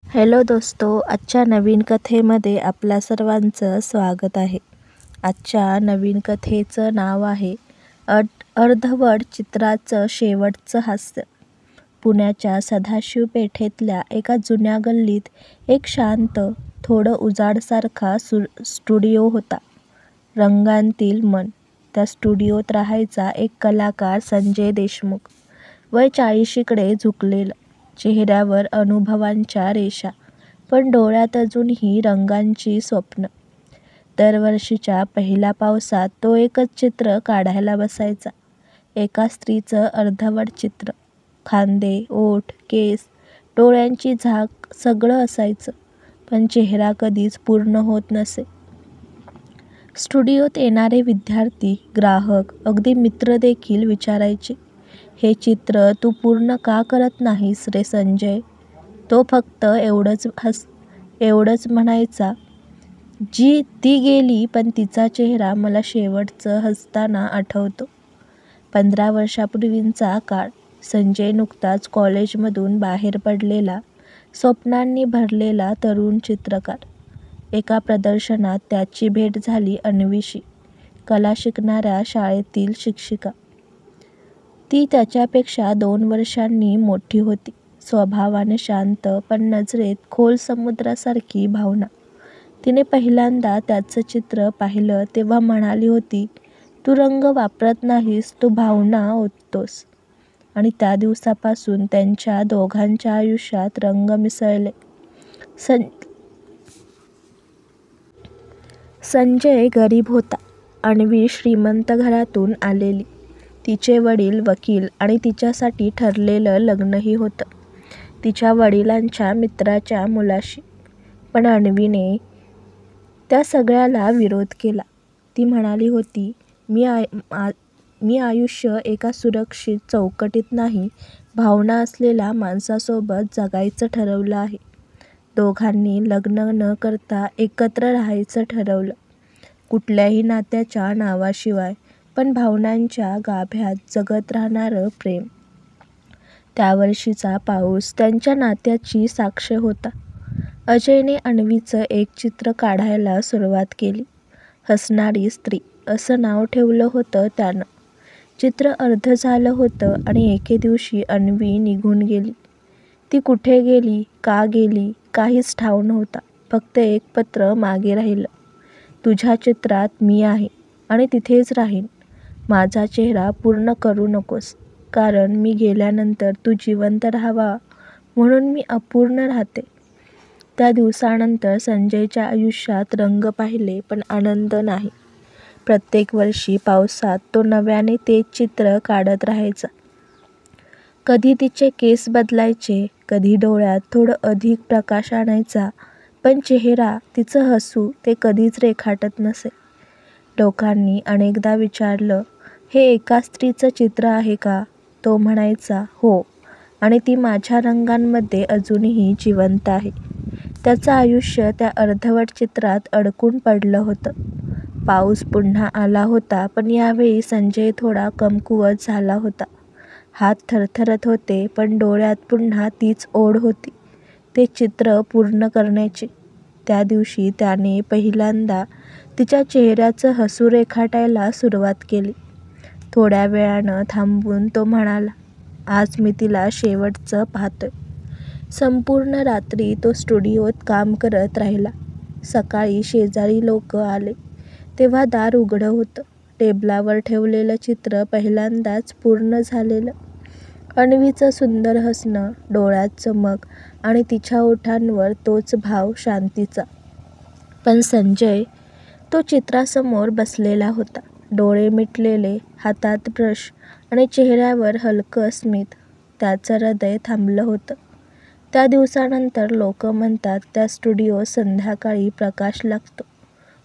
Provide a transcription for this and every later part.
Hello दोस्तो, आजच्या नवीन कथेमध्ये आपल्या सर्वांचं स्वागत आहे. आजच्या नवीन कथेचं नाव आहे अर्धवट चित्राचं शेवटचं हास्य. पुण्याच्या सदाशिव पेठेतल्या एका जुन्या गल्लीत एक शांत, थोडं उजाडसारखा स्टुडिओ होता. रंगांतील मन. त्या स्टुडिओत राहायचा एक कलाकार संजय देशमुख. वय 40कडे झुकलेलं. चेहऱ्यावर अनुभवांच्या रेषा, पण डोळ्यात अजूनही रंगांची स्वप्न. दरवर्षीच्या पहिल्या पावसात तो एकच चित्र काढायला बसायचा. एका स्त्रीचं अर्धवट चित्र. खांदे, ओठ, केस, डोळ्यांची झाक सगळं असायचं, पण चेहरा कधीच पूर्ण होत नसे. स्टुडिओत येणारे विद्यार्थी, ग्राहक, अगदी मित्र देखील विचारायचे, हे चित्र तू पूर्ण का करत नाहीस रे संजय? तो फक्त एवढंच म्हणायचा, ती गेली पण तिचा चेहरा मला शेवटचं हसताना आठवतो. 15 वर्षापूर्वीचा काळ. संजय नुकताच कॉलेजमधून बाहेर पडलेला, स्वप्नांनी भरलेला तरुण चित्रकार. एका प्रदर्शनात त्याची भेट झाली अन्वीशी, कला शिकणाऱ्या शाळेतील शिक्षिका. ती त्याच्यापेक्षा 2 वर्षांनी मोठी होती. स्वभावाने शांत, पण नजरेत खोल समुद्रासारखी भावना. तिने पहिल्यांदा त्याचं चित्र पाहिलं तेव्हा म्हणाली होती, तू रंग वापरत नाहीस, तू भावना ओततोस. आणि त्या दिवसापासून त्यांच्या दोघांच्या आयुष्यात रंग मिसळले. संजय गरीब होता. अन्वी श्रीमंत घरातून आलेली. तिचे वडील वकील आणि तिच्यासाठी ठरलेलं लग्नही होतं, तिच्या वडिलांच्या मित्राच्या मुलाशी. पण अन्वीने त्या सगळ्याला विरोध केला. ती म्हणाली होती, मी आयुष्य एका सुरक्षित चौकटीत नाही, भावना असलेल्या माणसासोबत जगायचं ठरवलं आहे. दोघांनी लग्न न करता एकत्र राहायचं ठरवलं, कुठल्याही नात्याच्या नावाशिवाय, पण भावनांच्या गाभ्यात जगत राहणारं प्रेम. त्या वर्षीचा पाऊस त्यांच्या नात्याची साक्ष होता. अजयने अन्वीचं एक चित्र काढायला सुरुवात केली. हसणारी स्त्री असं नाव ठेवलं होतं त्यानं. चित्र अर्ध झालं होतं आणि एके दिवशी अन्वी निघून गेली. ती कुठे गेली, का गेली, काहीच ठाऊक नव्हता. फक्त एक पत्र मागे राहिलं, तुझ्या चित्रात मी आहे आणि तिथेच राहीन. माझा चेहरा पूर्ण करू नकोस, कारण मी गेल्यानंतर तू जिवंत राहावा म्हणून मी अपूर्ण राहते. त्या दिवसानंतर संजयच्या आयुष्यात रंग पाहिले, पण आनंद नाही. प्रत्येक वर्षी पावसात तो नव्याने तेच चित्र काढत राहायचा. कधी तिचे केस बदलायचे, कधी डोळ्यात थोडं अधिक प्रकाश आणायचा, पण चेहरा, तिचं हसू, ते कधीच रेखाटत नसे. लोकांनी अनेकदा विचारलं, हे एका स्त्रीचं चित्र आहे का? तो म्हणायचा, हो, आणि ती माझ्या रंगांमध्ये अजूनही जिवंत आहे. त्याचं आयुष्य त्या अर्धवट चित्रात अडकून पडलं होतं. पाऊस पुन्हा आला होता, पण यावेळी संजय थोडा कमकुवत झाला होता. हात थरथरत होते, पण डोळ्यात पुन्हा तीच ओढ होती, ते चित्र पूर्ण करण्याची. त्या दिवशी त्याने पहिल्यांदा तिच्या चेहऱ्याचं हसू रेखाटायला सुरुवात केली. थोड्या वेळानं थांबून तो म्हणाला, आज मी तिला शेवटचं पाहतोय. संपूर्ण रात्री तो स्टुडिओत काम करत राहिला. सकाळी शेजारी लोक आले तेव्हा दार उघडं होतं. टेबलावर ठेवलेलं चित्र पहिल्यांदाच पूर्ण झालेलं. अन्वीचं सुंदर हसणं, डोळ्यात चमक आणि तिच्या ओठांवर तोच भाव शांतीचा. पण संजय, तो चित्रासमोर बसलेला होता, डोळे मिटलेले, हातात ब्रश आणि चेहऱ्यावर हलकं स्मित. त्याचं हृदय थांबलं होतं. त्या दिवसानंतर लोक म्हणतात, त्या स्टुडिओत संध्याकाळी प्रकाश लागतो,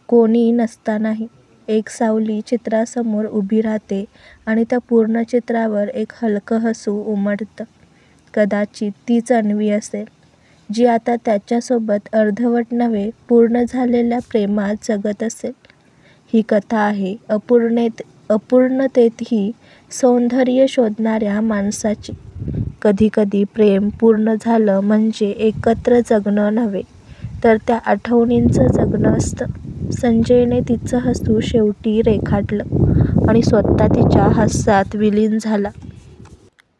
कोणी नसतानाही. एक सावली चित्रासमोर उभी राहते आणि त्या पूर्ण चित्रावर एक हलकं हसू उमटतं. कदाचित तीच अन्वी असेल, जी आता त्याच्यासोबत अर्धवट नव्हे, पूर्ण झालेल्या प्रेमात जगत असेल. ही कथा आहे अपूर्णतेतही सौंदर्य शोधणाऱ्या माणसाची. कधीकधी प्रेम पूर्ण झालं म्हणजे एकत्र जगणं नव्हे, तर त्या आठवणींचं जगणं असतं. संजयने तिचं हसू शेवटी रेखाटलं आणि स्वतः तिच्या हास्यात विलीन झाला.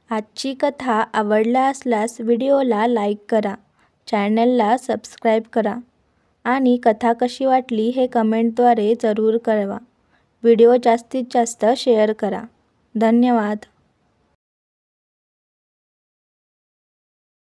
आजची कथा आवडला असल्यास व्हिडिओला लाईक करा, चॅनलला सबस्क्राईब करा आणि कथा कशी वाटली हे कमेंटद्वारे जरूर कळवा. व्हिडिओ जास्तीत जास्त शेअर करा. धन्यवाद.